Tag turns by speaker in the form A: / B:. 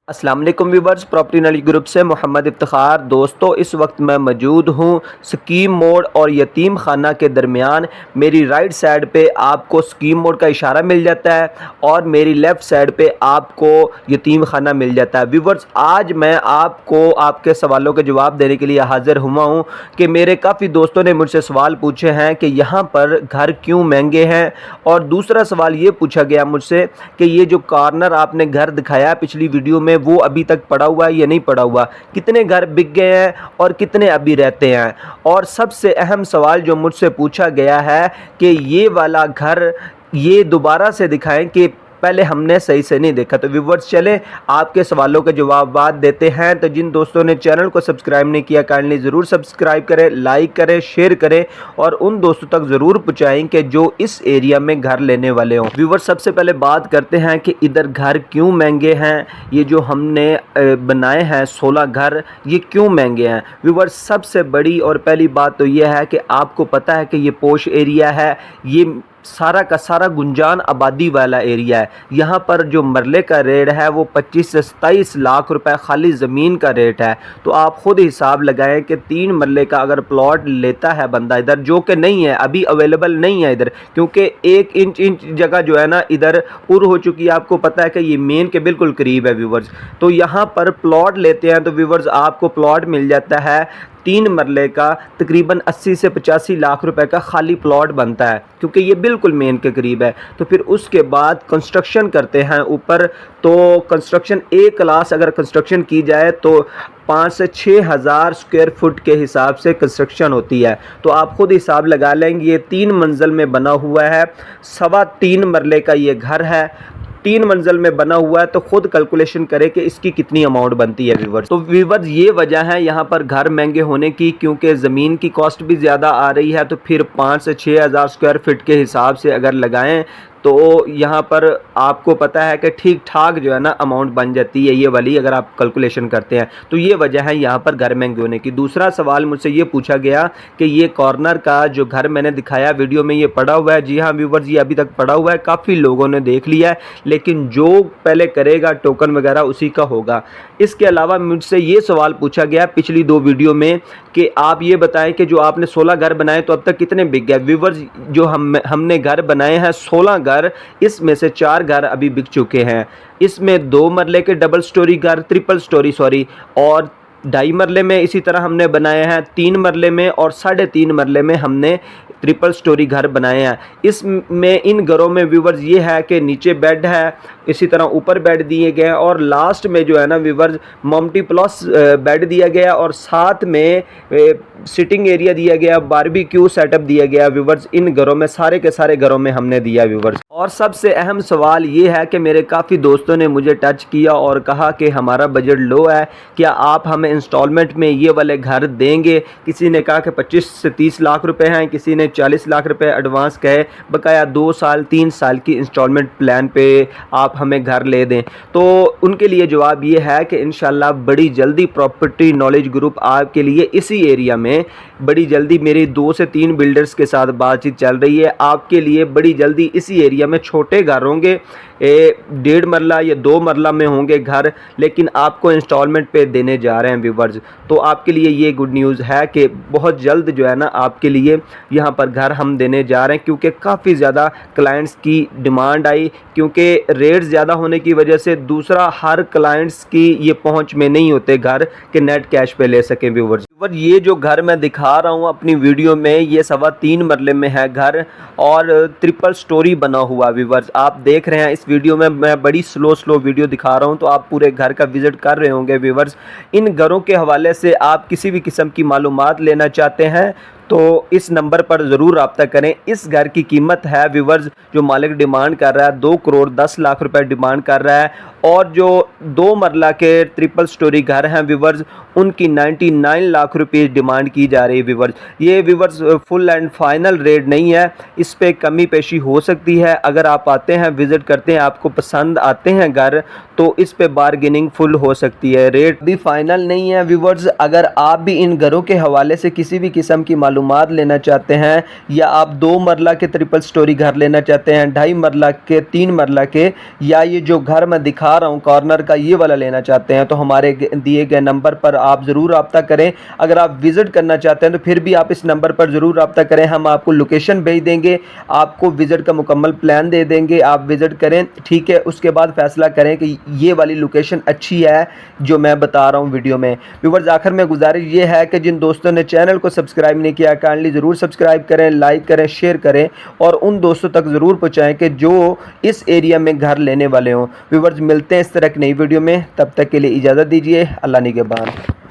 A: अस्सलाम वालेकुम viewers, property knowledge group से मोहम्मद इफ्तिखार। दोस्तों, इस वक्त मैं मौजूद हूँ स्कीम मोड़ और यतीम खाना के दरमियान। मेरी राइट साइड पे आपको स्कीम मोड़ का इशारा मिल जाता है और मेरी लेफ़्ट साइड पे आपको यतीम खाना मिल जाता है। व्यूवर्स, आज मैं आपको आपके सवालों के जवाब देने के लिए हाज़िर हुआ हूँ कि मेरे काफ़ी दोस्तों ने मुझसे सवाल पूछे हैं कि यहाँ पर घर क्यों महंगे हैं, और दूसरा सवाल ये पूछा गया मुझसे कि ये जो कॉर्नर आपने घर दिखाया पिछली वीडियो में, वो अभी तक पड़ा हुआ है या नहीं पड़ा हुआ, कितने घर बिक गए हैं और कितने अभी रहते हैं। और सबसे अहम सवाल जो मुझसे पूछा गया है कि ये वाला घर ये दोबारा से दिखाएं कि पहले हमने सही से नहीं देखा। तो व्यूवर्स, चले आपके सवालों के जवाब देते हैं। तो जिन दोस्तों ने चैनल को सब्सक्राइब नहीं किया, काइंडली ज़रूर सब्सक्राइब करें, लाइक करें, शेयर करें और उन दोस्तों तक ज़रूर पहुँचाएं कि जो इस एरिया में घर लेने वाले हों। व्यूवर्स, सबसे पहले बात करते हैं कि इधर घर क्यों महंगे हैं। ये जो हमने बनाए हैं 16 घर, ये क्यों महंगे हैं। व्यूवर्स, सबसे बड़ी और पहली बात तो ये है कि आपको पता है कि ये पोश एरिया है, ये सारा का सारा गुंजान आबादी वाला एरिया है। यहाँ पर जो मरले का रेट है वो 25 से 27 लाख रुपए खाली ज़मीन का रेट है। तो आप ख़ुद हिसाब लगाएं कि 3 मरले का अगर प्लॉट लेता है बंदा इधर, जो कि नहीं है अभी अवेलेबल नहीं है इधर, क्योंकि 1 इंच जगह जो है ना इधर पुर हो चुकी है। आपको पता है कि ये मेन के बिल्कुल करीब है व्यूवर्स। तो यहाँ पर प्लॉट लेते हैं तो व्यूवर्स आपको प्लॉट मिल जाता है 3 मरले का तकरीबन 80 से 85 लाख रुपए का खाली प्लॉट बनता है, क्योंकि ये बिल्कुल मेन के करीब है। तो फिर उसके बाद कंस्ट्रक्शन करते हैं ऊपर, तो कंस्ट्रक्शन ए क्लास अगर कंस्ट्रक्शन की जाए तो 5 से 6 हज़ार स्क्वायर फुट के हिसाब से कंस्ट्रक्शन होती है। तो आप खुद हिसाब लगा लेंगे, ये 3 मंजिल में बना हुआ है, 3.25 मरले का ये घर है, 3 मंजिल में बना हुआ है। तो खुद कैलकुलेशन करें कि इसकी कितनी अमाउंट बनती है व्यूवर्स। तो व्यूवर्स, ये वजह है यहाँ पर घर महंगे होने की, क्योंकि ज़मीन की कॉस्ट भी ज़्यादा आ रही है। तो फिर 5 से 6 हज़ार स्क्वायर फीट के हिसाब से अगर लगाएं तो यहाँ पर आपको पता है कि ठीक ठाक जो है ना अमाउंट बन जाती है ये वाली, अगर आप कैलकुलेशन करते हैं। तो ये वजह है यहाँ पर घर महंगे होने की। दूसरा सवाल मुझसे ये पूछा गया कि ये कॉर्नर का जो घर मैंने दिखाया वीडियो में, ये पड़ा हुआ है। जी हाँ व्यूवर्स, ये अभी तक पड़ा हुआ है, काफ़ी लोगों ने देख लिया है, लेकिन जो पहले करेगा टोकन वगैरह उसी का होगा। इसके अलावा मुझसे ये सवाल पूछा गया पिछली 2 वीडियो में कि आप ये बताएं कि जो आपने 16 घर बनाए तो अब तक कितने बिक गए। व्यूवर्स, जो हमने घर बनाए हैं 16 घर, इसमें से 4 घर अभी बिक चुके हैं। इसमें 2 मरले के डबल स्टोरी घर, ट्रिपल स्टोरी सॉरी, और 2.5 मरले में इसी तरह हमने बनाए हैं, 3 मरले में और 3.5 मरले में हमने ट्रिपल स्टोरी घर बनाए हैं। इसमें इन घरों में व्यूवर्स ये है कि नीचे बेड है, इसी तरह ऊपर बेड दिए गए हैं, और लास्ट में जो है ना व्यूवर्स मल्टी प्लस बेड दिया गया, और साथ में सिटिंग एरिया दिया गया, बारबेक्यू सेटअप दिया गया व्यूवर्स। इन घरों में सारे के सारे घरों में हमने दिया व्यूवर्स। और सबसे अहम सवाल ये है कि मेरे काफ़ी दोस्तों ने मुझे टच किया और कहा कि हमारा बजट लो है, क्या आप हमें इंस्टॉलमेंट में ये वाले घर देंगे। किसी ने कहा कि 25 से 30 लाख रुपए हैं, किसी ने 40 लाख रुपए एडवांस कहे, बकाया 2 साल 3 साल की इंस्टॉलमेंट प्लान पे आप हमें घर ले दें। तो उनके लिए जवाब ये है कि इंशाल्लाह बड़ी जल्दी प्रॉपर्टी नॉलेज ग्रुप आपके लिए इसी एरिया में बड़ी जल्दी, मेरी 2 से 3 बिल्डर्स के साथ बातचीत चल रही है, आपके लिए बड़ी जल्दी इसी एरिया में छोटे घर होंगे, 1.5 मरला या 2 मरला में होंगे घर, लेकिन आपको इंस्टॉलमेंट पे देने जा रहे हैं व्यूवर्स। तो आपके लिए ये गुड न्यूज़ है कि बहुत जल्द जो है ना आपके लिए यहाँ पर घर हम देने जा रहे हैं, क्योंकि काफ़ी ज़्यादा क्लाइंट्स की डिमांड आई, क्योंकि रेट ज़्यादा होने की वजह से दूसरा हर क्लाइंट्स की ये पहुँच में नहीं होते घर कि नेट कैश पे ले सकें व्यूवर्स। ये जो घर मैं दिखा रहा हूँ अपनी वीडियो में, ये 3.25 मरले में है घर और ट्रिपल स्टोरी बना हुआ व्यूवर्स। आप देख रहे हैं इस वीडियो में मैं बड़ी स्लो वीडियो दिखा रहा हूँ, तो आप पूरे घर का विजिट कर रहे होंगे व्यूवर्स। इन घरों के हवाले से आप किसी भी किस्म की मालूमात लेना चाहते हैं तो इस नंबर पर ज़रूर रब्ता करें। इस घर की कीमत है व्यूवर्स, जो मालिक डिमांड कर रहा है 2 करोड़ 10 लाख रुपए डिमांड कर रहा है, और जो 2 मरला के ट्रिपल स्टोरी घर हैं व्यूवर्स उनकी 99 लाख रुपए डिमांड की जा रही है व्यूवर्स। ये viewers full and final rate नहीं है, इस पे कमी पेशी हो सकती है। अगर आप आते हैं विज़िट करते हैं, आपको पसंद आते हैं घर, तो इस पे बारगेनिंग फुल हो सकती है, रेट भी फाइनल नहीं है व्यूवर्स। अगर आप भी इन घरों के हवाले से किसी भी किस्म की معلومات لینا چاہتے ہیں یا آپ 2 مرلہ کے ٹرپل سٹوری گھر لینا چاہتے ہیں, 2.5 مرلہ کے, 3 مرلہ کے, یا یہ جو گھر میں دکھا رہا ہوں کارنر کا یہ والا لینا چاہتے ہیں تو ہمارے دیے گئے نمبر پر آپ ضرور رابطہ کریں. اگر آپ وزٹ کرنا چاہتے ہیں تو پھر بھی آپ اس نمبر پر ضرور رابطہ کریں, ہم آپ کو لوکیشن بھیج دیں گے, آپ کو وزٹ کا مکمل پلان دے دیں گے, آپ وزٹ کریں, ٹھیک ہے. اس کے بعد فیصلہ کریں کہ یہ والی لوکیشن اچھی ہے جو میں بتا رہا ہوں ویڈیو میں. ویورز آخر میں گزارش یہ ہے کہ جن دوستوں نے چینل کو سبسکرائب نہیں کیا کائنڈلی ضرور سبسکرائب کریں, لائک کریں, شیئر کریں اور ان دوستوں تک ضرور پہنچائیں کہ جو اس ایریا میں گھر لینے والے ہوں. ویورز ملتے ہیں اس طرح کی نئی ویڈیو میں, تب تک کے لیے اجازت دیجیے. اللہ نگہبان.